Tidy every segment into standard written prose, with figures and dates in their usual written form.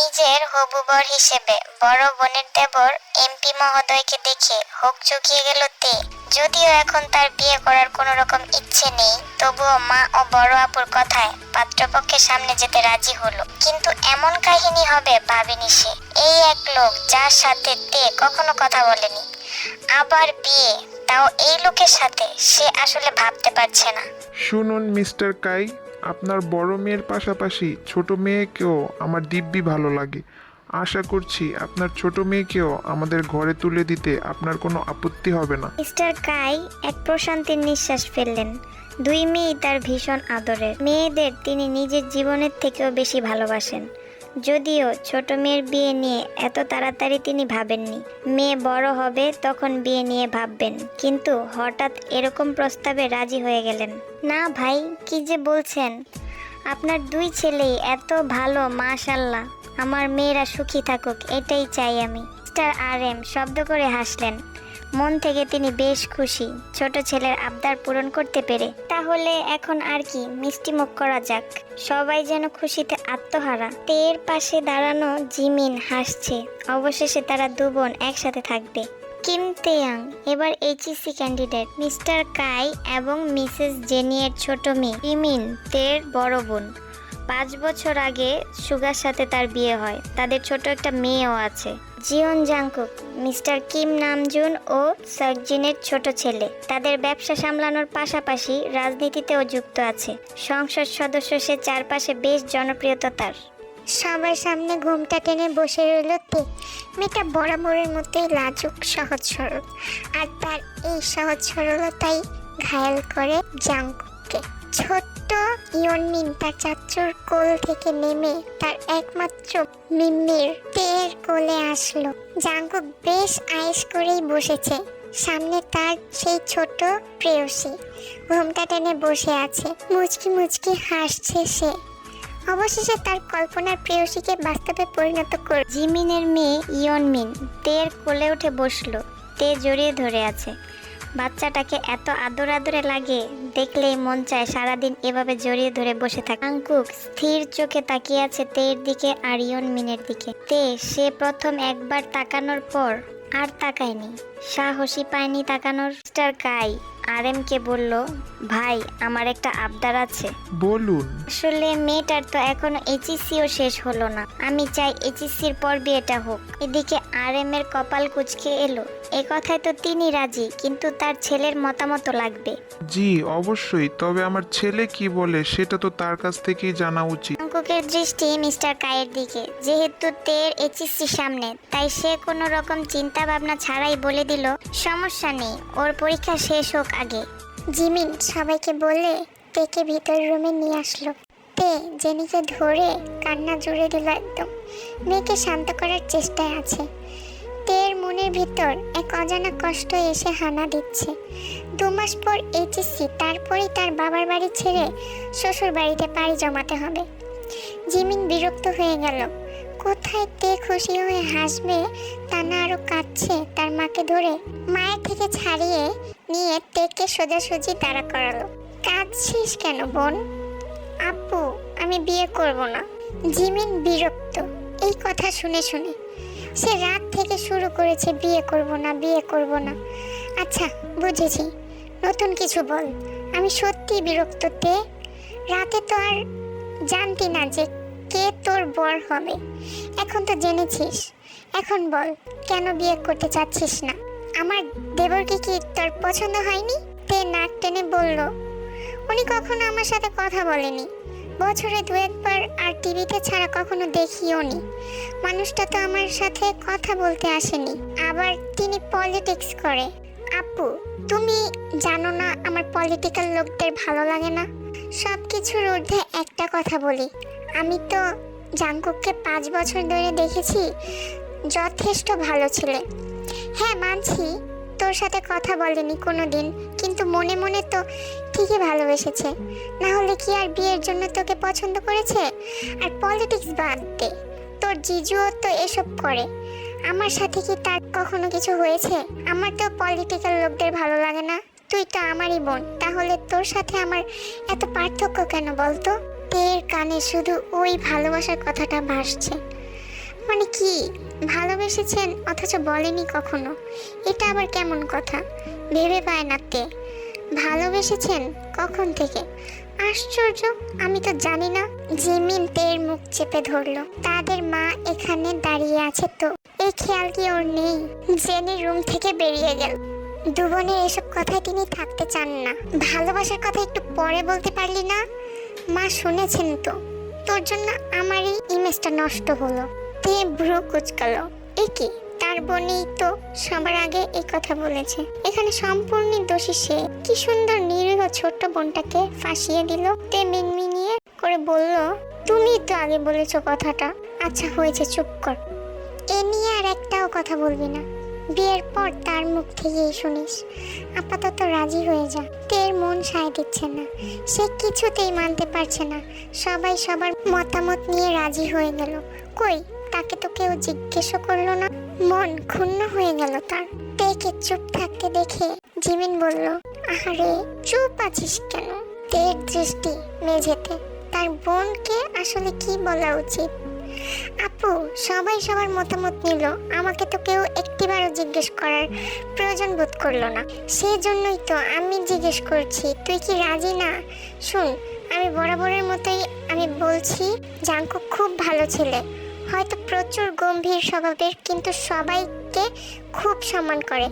নিজের হবু বর হিসেবে বড় বোনের দেবর এমপি মহোদয়কে দেখে হোক চুকিয়ে গেল তে। যদিও এখন তার বিয়ে করার কোনো রকম ইচ্ছে নেই, তবুও মা ও বড় আপুর কথায় পাত্রপক্ষের সামনে যেতে রাজি হলো। কিন্তু এমন কাহিনী হবে ভাবেনি সে। এই এক লোক যার সাথে তে কখনো কথা বলেনি, আবার বিয়ে, তাও এই লোকের সাথে, সে আসলে ভাবতে পারছে না। শুনুন মিস্টার কাই, আপনার বড় মেয়ের পাশাপাশি ছোট মেয়েকেও আমার দিব্যি ভালো লাগে। আশা করছি আপনার ছোট মেয়েকেও আমাদের ঘরে তুলে দিতে আপনার কোনো আপত্তি হবে না। মিস্টার কাই এক প্রশান্তির নিঃশ্বাস ফেললেন। দুই মেয়েই তার ভীষণ আদরের। মেয়েদের তিনি নিজের জীবনের থেকেও বেশি ভালোবাসেন। যদিও ছোট মেয়ের বিয়ে নিয়ে এত তাড়াতাড়ি তিনি ভাবেননি। মেয়ে বড় হবে তখন বিয়ে নিয়ে ভাববেন, কিন্তু হঠাৎ এরকম প্রস্তাবে রাজি হয়ে গেলেন। না ভাই, কি যে বলছেন, আপনার দুই ছেলেই এত ভালো, মাশাআল্লাহ। আমার মেয়েরা সুখী থাকুক, এটাই চাই আমি। মিস্টার আর এম শব্দ করে হাসলেন। মন থেকে তিনি বেশ খুশি ছোট ছেলের আবদার পূরণ করতে পেরে। তাহলে এখন আর কি, মিষ্টিমুখ করা যাক। সবাই যেন খুশিতে আত্মহারা। তের পাশে দাঁড়ানো জিমিন হাসছে। অবশেষে তারা দু বোন একসাথে থাকবে। কিম তেয়াং এবার এইচএসসি ক্যান্ডিডেট। মিস্টার কাই এবং মিসেস জেনিয়ের ছোট মেয়ে জিমিন তের বড় বোন। 5 বছর আগে সুগার সাথে তার বিয়ে হয়। তাদের ছোট একটা মেয়েও আছে, Jeon Jungkook, mister Kim Namjoon ও সাকজিনের ছোট ছেলে। তাদের ব্যবসা সামলানোর পাশাপাশি রাজনীতিতেও যুক্ত আছে। সংসদ সদস্য সে, চারপাশে বেশ জনপ্রিয়তা তার। সবার সামনে ঘুমটা টেনে বসে রইল তে। মেয়েটা বরাবরের মতোই লাজুক, সহজ সরল, আর তার এই সহজ সরলতাই ঘায়াল করে জাংকুককে। ছোট্ট ইয়নমিন তার চাচুর কোল থেকে নেমে তার একমাত্র মিম্মির তের কোলে আসলো। জাংকুক বেশ আয়েশ করেই বসেছে। সামনে তার সেই ছোট প্রেয়সী ঘোমটা টেনে বসে আছে। মুচকি মুচকি হাসছে সে। অবশেষে তার কল্পনার প্রেয়সীকে বাস্তবে পরিণত করে জিমিনের মেয়ে ইয়নমিন তের কোলে উঠে বসলো। তে জড়িয়ে ধরে আছে। বাচ্চাটাকে এত আদর আদরে লাগে, দেখলেই মন চায় সারাদিন এভাবে জড়িয়ে ধরে বসে থাকে। জাংকুক স্থির চোখে তাকিয়ে আছে তের দিকে আর ইয়নমিনের দিকে। তে সে প্রথম একবার তাকানোর পর আর তাকায়নি, সাহসী পায়নি তাকানোর। মিস্টার কাই আর এম কে বলল, ভাই আমার একটা আবদার আছে। বলুন। আসলে মেয়েটার তো এখনো এইচএসসিও শেষ হলো না। আমি চাই এইচএসসির পর বিয়েটা হোক। এদিকে আর এম এর কপাল কুঁচকে এলো। এ কথায় তো তিনি রাজি, কিন্তু তার ছেলের মতামত লাগবে। জি অবশ্যই, তবে আমার ছেলে কি বলে সেটা তো তার কাছ থেকেই জানা উচিত। জাংকুকের দৃষ্টি মিস্টার কাইয়ের দিকে। যেহেতু তের এইচএসসি সামনে, তাই সে কোনো রকম চিন্তা ভাবনা ছাড়াই বলে দিল, সমস্যা নেই, ওর পরীক্ষা শেষ হোক আগে। জিমিন সবাইকে বলে তেকে ভিতরের রুমে নিয়ে আসলো। তে জেনিকে ধরে কান্না জুড়ে দিল একদম। মেয়েকে শান্ত করার চেষ্টায় আছে। তের মনের ভিতর এক অজানা কষ্ট এসে হানা দিচ্ছে। 2 মাস পর এইচএসসি, তারপরেই তার বাবার বাড়ি ছেড়ে শ্বশুর বাড়িতে পাড়ি জমাতে হবে। জিমিন বিরক্ত হয়ে গেল। কোথায় তে খুশি হয়ে হাসবে, তা না আরো কাঁদছে তার মাকে ধরে। মায়ের থেকে ছাড়িয়ে নিয়ে তেকে সোজাসুজি দাঁড়া করালো। কাঁদছিস কেন বোন? আপু আমি বিয়ে করব না। জিমিন বিরক্ত এই কথা শুনে শুনে। সে রাত থেকে শুরু করেছে বিয়ে করব না, বিয়ে করব না। আচ্ছা বুঝেছি, নতুন কিছু বল। আমি সত্যি বিরক্ত তে। রাতে তো আর জানতি না যে কে তোর বর হবে, এখন তো জেনেছিস। এখন বল কেন বিয়ে করতে চাচ্ছিস না? আমার দেবরকে কি তোর পছন্দ হয়নি? তে নাক টেনে বলল, উনি কখনো আমার সাথে কথা বলেনি, বছরে 2-1 বার, আর টিভিতে ছাড়া কখনো দেখিও নি। মানুষটা তো আমার সাথে কথা বলতে আসেনি, আবার তিনি পলিটিক্স করে। আপু তুমি জানো না আমার পলিটিক্যাল লোকদের ভালো লাগে না। সব কিছুর ঊর্ধ্বে একটা কথা বলি, আমি তো জাংকুককে 5 বছর ধরে দেখেছি, যথেষ্ট ভালো ছেলে। হ্যাঁ মানছি তোর সাথে কথা বলেনি কোনো দিন, কিন্তু মনে মনে তো ঠিকই ভালোবেসেছে। না হলে কি আর বিয়ের জন্য তোকে পছন্দ করেছে? আর পলিটিক্স বাদ দে, তোর জিজুও তো এসব করে। আমার সাথে কি তার কখনো কিছু হয়েছে? আমার তো পলিটিক্যাল লোকদের ভালো লাগে না। তুই তো আমারই বোন, তাহলে তোর সাথে আমার এত পার্থক্য কেন বলতো? তের কানে শুধু ওই ভালোবাসার কথাটা ভাসছে। মানে কি, ভালোবেসেছেন অথচ বলেনি কখনো? এটা আবার কেমন কথা? ভেবে পায় না তে। ভালোবেসেছেন কখন থেকে? আশ্চর্য, আমি তো জানি না। জিমিন তের মুখ চেপে ধরলো। তাদের মা এখানে দাঁড়িয়ে আছে তো এই খেয়াল কি ওর নেই? জেনি রুম থেকে বেরিয়ে গেল। দুবনের এসব কথায় তিনি থাকতে চান না। ভালোবাসার কথা একটু পরে বলতে পারলি না? মা শুনেছেন তো, তোর জন্য আমার এই ইমেজটা নষ্ট হলো। তে ভ্রু কুচকালো। এ কি, তার বোনই তো সবার আগে এই কথা বলেছে। এখানে সম্পূর্ণ দোষী সে। কি সুন্দর নিরীহ ছোট্ট বোনটাকে ফাঁসিয়ে দিল। তে মিনমিনিয়ে করে বলল, তুমি তো আগে বলেছো কথাটা। আচ্ছা হয়েছে, চুপ কর। এ নিয়ে আর একটাও কথা বলবি না। বিয়ের পর তার মুখ থেকেই শুনিস। আপাতত রাজি হয়ে যা। তের মন সায় দিচ্ছে না, সে কিছুতেই মানতে পারছে না। সবাই সবার মতামত নিয়ে রাজি হয়ে গেল। কই, তাকে তো কেউ জিজ্ঞেসও করলো না। মন ক্ষুণ্ণ হয়ে গেল তার। তেকে চুপ থাকতে দেখে জিমিন বলল, আরে চুপ আছিস কেন? তের দৃষ্টি মেঝেতে। তার বোনকে আসলে কি বলা উচিত? আপু, সবাই সবার মতামত নিল, আমাকে তো কেউ একটিবারও জিজ্ঞেস করার প্রয়োজন বোধ করলো না। সেজন্যই তো আমি জিজ্ঞেস করছি, তুই কি রাজি না? শুন, আমি বরাবরের মতোই আমি বলছি, জাঙ্কুক খুব ভালো ছেলে, হয়তো প্রচুর গম্ভীর স্বভাবের, কিন্তু সবাইকে খুব সম্মান করে।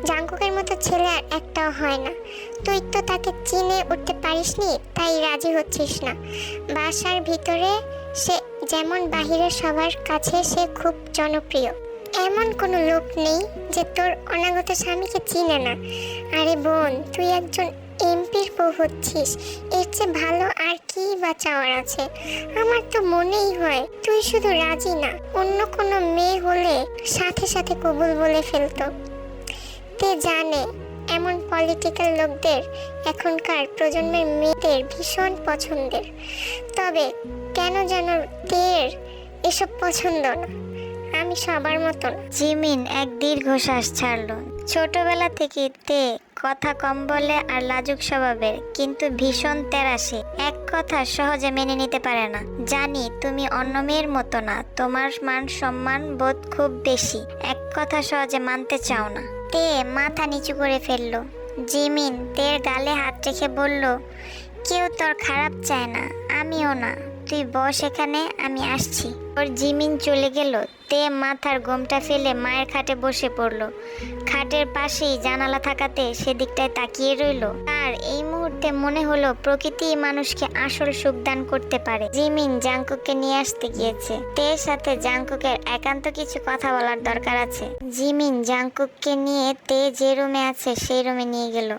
জাঙ্কুকের মতো ছেলে আর একটাও হয় না। তুই তো তাকে চিনে উঠতে পারিসনি, তাই রাজি হচ্ছিস না। বাসার ভিতরে সে যেমন বাহিরের সবার কাছে সে খুব জনপ্রিয়। এমন কোনো লোক নেই যে তোর অনাগত স্বামীকে চিনে না। আরে বোন, তুই একজন এমপির বউ হচ্ছিস, এর চেয়ে ভালো আর কি বা চাওয়ার আছে? আমার তো মনেই হয় তুই শুধু রাজি না, অন্য কোনো মেয়ে হলে সাথে সাথে কবুল বলে ফেলতো। তে জানে এমন পলিটিক্যাল লোকদের এখনকার প্রজন্মের মেয়েদের ভীষণ পছন্দের। তবে কেন যেন তের এসব পছন্দ না। আমি সবার মতো না। জিমিন এক দীর্ঘশ্বাস ছাড়ল। ছোটবেলা থেকে তে কথা কম বলে আর লাজুক স্বভাবের, কিন্তু ভীষণ তেরাসে। এক কথা সহজে মেনে নিতে পারে না। জানি তুমি অন্য মেয়ের মতো না, তোমার মান সম্মান বোধ খুব বেশি। এক কথা সহজে মানতে চাও না। তে মাথা নিচু করে ফেলল। জিমিন তের গালে হাত রেখে বলল, কেউ তোর খারাপ চায় না, আমিও না। তুই বস এখানে, আমি আসছি। ওর জিমিন চলে গেল। তে মাথার গোমটা ফেলে মায়ের খাটে বসে পড়ল। খাটের পাশেই জানালা থাকাতে সেদিকটায় তাকিয়ে রইল। আর এই মুহূর্তে মনে হলো প্রকৃতি মানুষকে আসল সুখ দান করতে পারে। জিমিন জাঙ্কুককে নিয়ে আসতে গিয়েছে। তের সাথে জাঙ্কুকের একান্ত কিছু কথা বলার দরকার আছে। জিমিন জাঙ্কুককে নিয়ে তে যে রুমে আছে সেই রুমে নিয়ে গেল।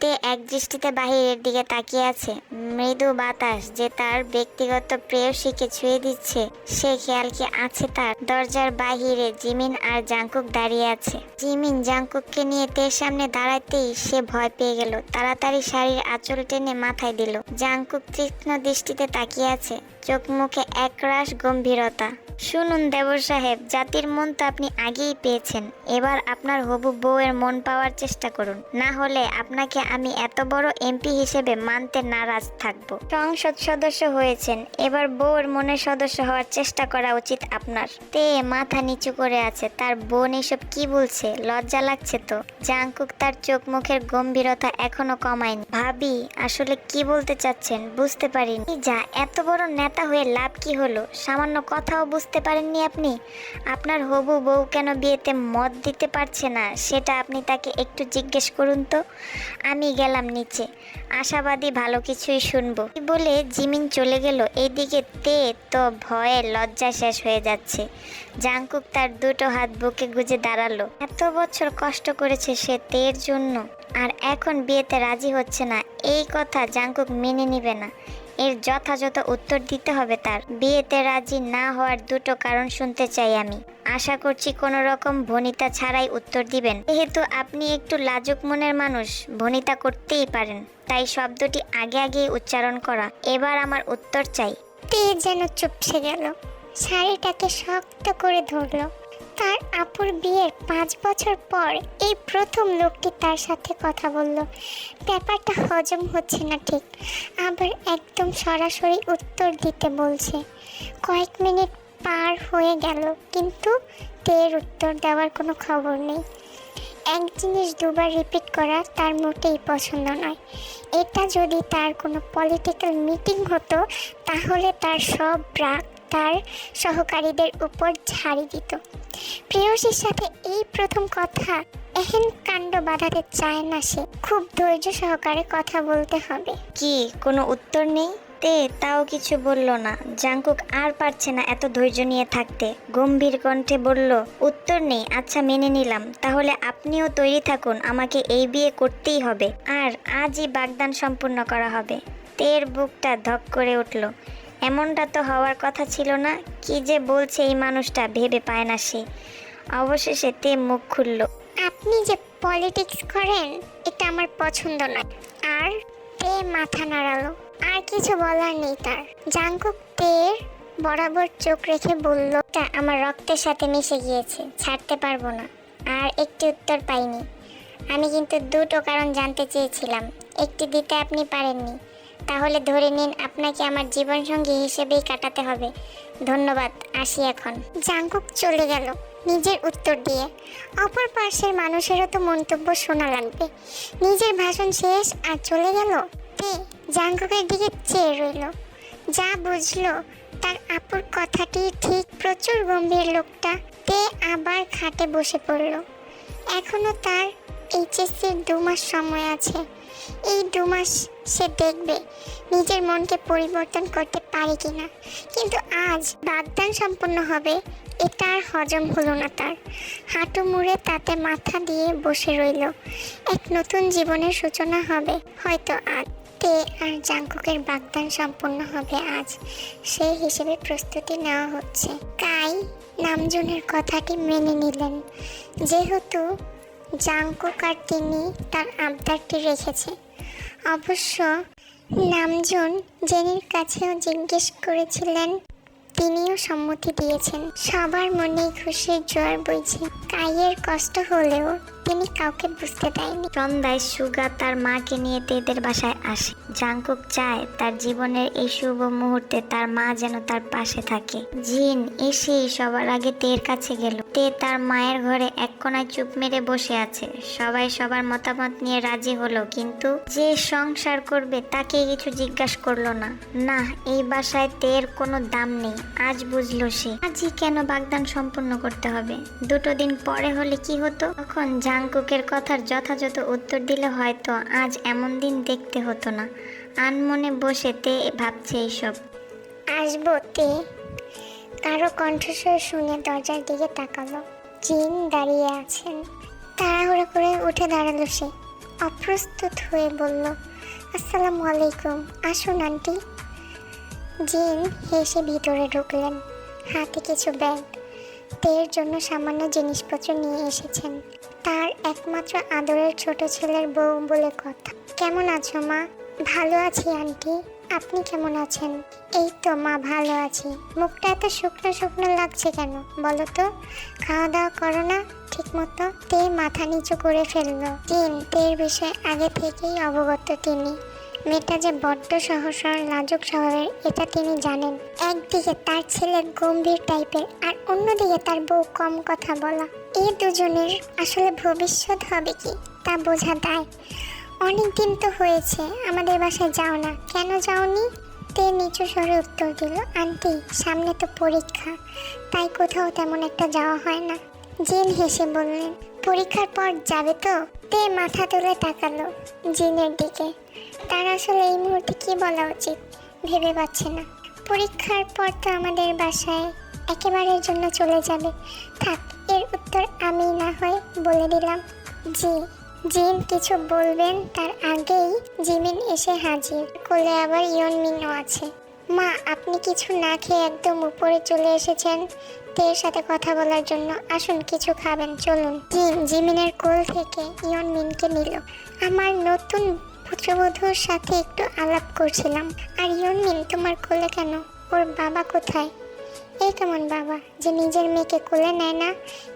তে এক দৃষ্টিতে বাহিরের দিকে তাকিয়ে আছে। মৃদু বাতাস যে তার ব্যক্তিগত প্রেয়সীকে ছুঁয়ে দিচ্ছে, সে খেয়াল কি আছে তার? দরজার বাহিরে জিমিন আর জাঙ্কুক দাঁড়িয়ে আছে। জিমিন জাঙ্কুককে নিয়ে তের সামনে দাঁড়াতেই সে ভয় পেয়ে গেল। তাড়াতাড়ি শাড়ির আঁচল টেনে মাথায় দিল। জাঙ্কুক তীক্ষ্ণ দৃষ্টিতে তাকিয়ে আছে, চোখ মুখে একরাশ গম্ভীরতা। শুনুন দেবর সাহেব, জাতির মন তো আপনি আগেই পেয়েছেন, এবার আপনার হবু বউয়ের মন পাওয়ার চেষ্টা করুন, না হলে আপনাকে আমি এত বড় এমপি হিসেবে মানতে নারাজ থাকবো। সংসদ সদস্য হয়েছেন, এবার বউয়ের মনের সদস্য হওয়ার চেষ্টা করা উচিত আপনার। তে মাথা নিচু করে আছে। তার বোন এসব কি বলছে? লজ্জা লাগছে তো। জাঙ্কুক তার চোখ মুখের গম্ভীরতা এখনো কমায়নি। ভাবি, আসলে কি বলতে চাচ্ছেন বুঝতে পারিনি। যা, এত বড় নেতা হয়ে লাভ কি হলো? সামান্য কথাও বুঝতে পারেননি আপনি? আপনার হবু বউ কেন বিয়েতে মত দিতে পারছে না সেটা আপনি তাকে একটু জিজ্ঞেস করুন তো। আমি গেলাম নিচে, আশাবাদী ভালো কিছুই শুনবো। বলে জিমিন চলে গেল। এইদিকে তে তো ভয়ে লজ্জা শেষ হয়ে যাচ্ছে। জাঙ্কুক তার দুটো হাত বুকে গুজে দাঁড়ালো। এত বছর কষ্ট করেছে সে তের জন্য, আর এখন বিয়েতে রাজি হচ্ছে না। এই কথা জাঙ্কুক মেনে নিবে না। এর যথাযথ উত্তর দিতে হবে তার। বিয়েতে রাজি না হওয়ার দুটো কারণ শুনতে চাই আমি। আশা করছি কোনো রকম ভনিতা ছাড়াই উত্তর দিবেন। যেহেতু আপনি একটু লাজুক মনের মানুষ, ভনিতা করতেই পারেন, তাই শব্দটি আগে আগেই উচ্চারণ করা। এবার আমার উত্তর চাই। তে যেন চুপসে গেল, শাড়িটাকে শক্ত করে ধরলো। তার আপুর বিয়ের 5 বছর পর এই প্রথম লোকটি তার সাথে কথা বলল। ব্যাপারটা হজম হচ্ছে না ঠিক, আবার একদম সরাসরি উত্তর দিতে বলছে। কয়েক মিনিট পার হয়ে গেল, কিন্তু তের উত্তর দেওয়ার কোনো খবর নেই। এক জিনিস দুবার রিপিট করা তার মোটেই পছন্দ নয়। এটা যদি তার কোনো পলিটিক্যাল মিটিং হতো, তাহলে তার সব রাগ তার সহকারীদের উপর ঝাড়ি দিত। প্রেয়সীর সাথে এই প্রথম কথা, এহেন কাণ্ড বাঁধাতে চায় না সে। খুব ধৈর্য সহকারে কথা বলতে হবে। কি কোনো উত্তর নেই? তে তাও কিছু বলল না। জাংকুক আর পারছে না এত ধৈর্য নিয়ে থাকতে। গম্ভীর কণ্ঠে বলল, উত্তর নেই, আচ্ছা মেনে নিলাম। তাহলে আপনিও তৈরি থাকুন, আমাকে এই বিয়ে করতেই হবে, আর আজই বাগদান সম্পূর্ণ করা হবে। তের বুকটা ধক করে উঠল। এমনটা তো হওয়ার কথা ছিল না। কি যে বলছে এই মানুষটা, ভেবে পায় না সে। অবশেষে তে মুখ খুলল। আপনি যে পলিটিক্স করেন এটা আমার পছন্দ নয়। আর তে মাথা নাড়ালো। আর কিছু বলার নেই তার। জাংকুক তের বরাবর চোখ রেখে বলল, তা আমার রক্তের সাথে মিশে গিয়েছে, ছাড়তে পারবো না। আর একটি উত্তর পাইনি। আমি কিন্তু দুটো কারণ জানতে চেয়েছিলাম, একটি দিতে আপনি পারেননি। তাহলে ধরে নিন আপনাকে আমার জীবনসঙ্গী হিসেবেই কাটাতে হবে। ধন্যবাদ, আসি এখন। জাংকুক চলে গেল নিজের উত্তর দিয়ে। অপর পার্শ্বের মানুষেরও তো মন্তব্য শোনা লাগবে। নিজের ভাষণ শেষ আর চলে গেল। তে জাংকুকের দিকে চেয়ে রইল। যা বুঝলো তার আপুর কথাটি ঠিক। প্রচুর গম্ভীর লোকটা। তে আবার খাটে বসে পড়ল। এখনো তার এইচএসসির 2 মাস সময় আছে। এই 2 মাস সে দেখবে নিজের মনকে পরিবর্তন করতে পারে কিনা। কিন্তু আজ বাগদান সম্পূর্ণ হবে, এটা আর হজম হলো না তার। হাঁটু মুড়ে তাতে মাথা দিয়ে বসে রইল। এক নতুন জীবনের সূচনা হবে হয়তো আজ। তে আর জাংকুকের বাগদান সম্পূর্ণ হবে আজ, সেই হিসেবে প্রস্তুতি নেওয়া হচ্ছে। কাই নামজনের কথাটি মেনে নিলেন, যেহেতু জাংকুক আর তিনি তার আবদারটি রেখেছে। অবশ্য নামজন জেনির কাছেও জিজ্ঞেস করেছিলেন, তিনিও সম্মতি দিয়েছেন। সবার মনেই খুশির জোয়ার বইছে। কাইয়ের কষ্ট হলেও তিনি কাউকে বুঝতে দেয়নি। সন্ধ্যায় সুগা তার মাকে নিয়ে তেদের বাসায় আসে। জাংকুক চায় তার জীবনের এই শুভ মুহূর্তে তার মা যেন তার পাশে থাকে। জিন এসেই সবার আগে তের কাছে গেল। তে তার মায়ের ঘরে এক কোনায় চুপ মেরে বসে আছে। সবাই সবার মতামত নিয়ে রাজি হলো, কিন্তু যে সংসার করবে তাকে কিছু জিজ্ঞাসা করলো না। না, এই বাসায় তের কোনো দাম নেই। আজ বুঝলো সে, আজই কেন বাগদান সম্পূর্ণ করতে হবে। 2 দিন পরে হলে কি হতো? তখন জাংকুকের কথার যথাযথ উত্তর দিলে হয়তো আজ এমন দিন দেখতে হতো না। আনমনে বসে তে ভাবছে এইসব। আসবো তে। কারো কণ্ঠস্বর শুনে দরজার দিকে তাকালো। জিন দাঁড়িয়ে আছেন। তাড়াহুড়ো করে উঠে দাঁড়ালো সে। অপ্রস্তুত হয়ে বলল, আসসালামু আলাইকুম, আসুন আন্টি। জিন হেসে ভিতরে ঢুকলেন। হাতে কিছু ব্যাগ। তের জন্য সামান্য জিনিসপত্র নিয়ে এসেছেন। তার একমাত্র আদরের ছোট ছেলের বউ বলে কথা। কেমন আছো মা? ভালো আছি আন্টি, আপনি কেমন আছেন? এই তো মা, ভালো আছি। মুখটা এত শুকনো শুকনো লাগছে কেন বলো তো? খাওয়া দাওয়া করো না ঠিক মতো? তে মাথা নিচু করে ফেললো। জিন তের বিষয়ে আগে থেকেই অবগত তিনি। মেয়েটা যে বড্ড সহজ সরল লাজুক স্বভাবের এটা তিনি জানেন। একদিকে তার ছেলে গম্ভীর টাইপের, আর অন্যদিকে তার বউ কম কথা বলা। এই দুজনের আসলে ভবিষ্যৎ হবে কি তা বোঝা দায়। অনেক দিন তো হয়েছে আমাদের বাসায় যাও না, কেন যাওনি? তে নিচু স্বরে উত্তর দিল, আন্টি সামনে তো পরীক্ষা, তাই কোথাও তেমন একটা যাওয়া হয় না। জিন হেসে বললেন, পরীক্ষার পর যাবে তো? তে মাথা তুলে তাকালো জিনের দিকে। তার আসলে এই মুহূর্তে কি বলা উচিত ভেবে পাচ্ছে না। পরীক্ষার পর তো আমাদের বাসায় একেবারের জন্য চলে যাবে। থাক, এর উত্তর আমি না হয় বলে দিলাম। জি। জিন কিছু বলবেন তার আগেই জিমিন এসে হাজির। কোলে আবার ইয়নমিনও আছে। মা, আপনি কিছু না খেয়ে একদম উপরে চলে এসেছেন তের সাথে কথা বলার জন্য। আসুন কিছু খাবেন, চলুন। জিন জিমিনের কোল থেকে ইয়নমিনকে নিল। আমার নতুন পুত্রবধূর সাথে একটু আলাপ করছিলাম। আর ইয়নমিন তোমার কোলে কেন? ওর বাবা কোথায়? এই কেমন বাবা যে নিজের মেয়েকে কোলে নেয় না?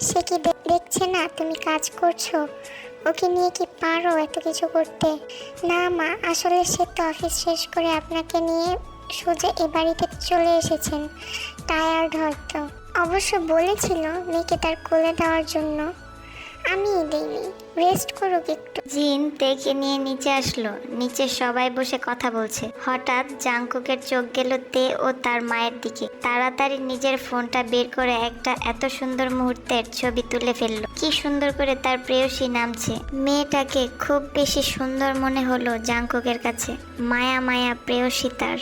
সে কি দেখছে না তুমি কাজ করছো? ওকে নিয়ে কি পারো এত কিছু করতে? না মা, আসলে সে তো অফিস শেষ করে আপনাকে নিয়ে সোজা এ বাড়িতে চলে এসেছেন, টায়ার্ড হয়তো। অবশ্য বলেছিল মেয়েকে তার কোলে দেওয়ার জন্য, আমিই দিইনি, রেস্ট করুক একটু। জিন তেকে নিয়ে নিচে আসলো। নিচে সবাই বসে কথা বলছে। হঠাৎ জাংকুকের চোখ গেল তে ও তার মায়ের দিকে। তাড়াতাড়ি নিজের ফোনটা বের করে একটা এত সুন্দর মুহূর্তের ছবি তুলে ফেললো। কি সুন্দর করে তার প্রেয়সী নামছে। মেয়েটাকে খুব বেশি সুন্দর মনে হলো জাংকুকের কাছে। মায়া মায়া প্রেয়সী তার।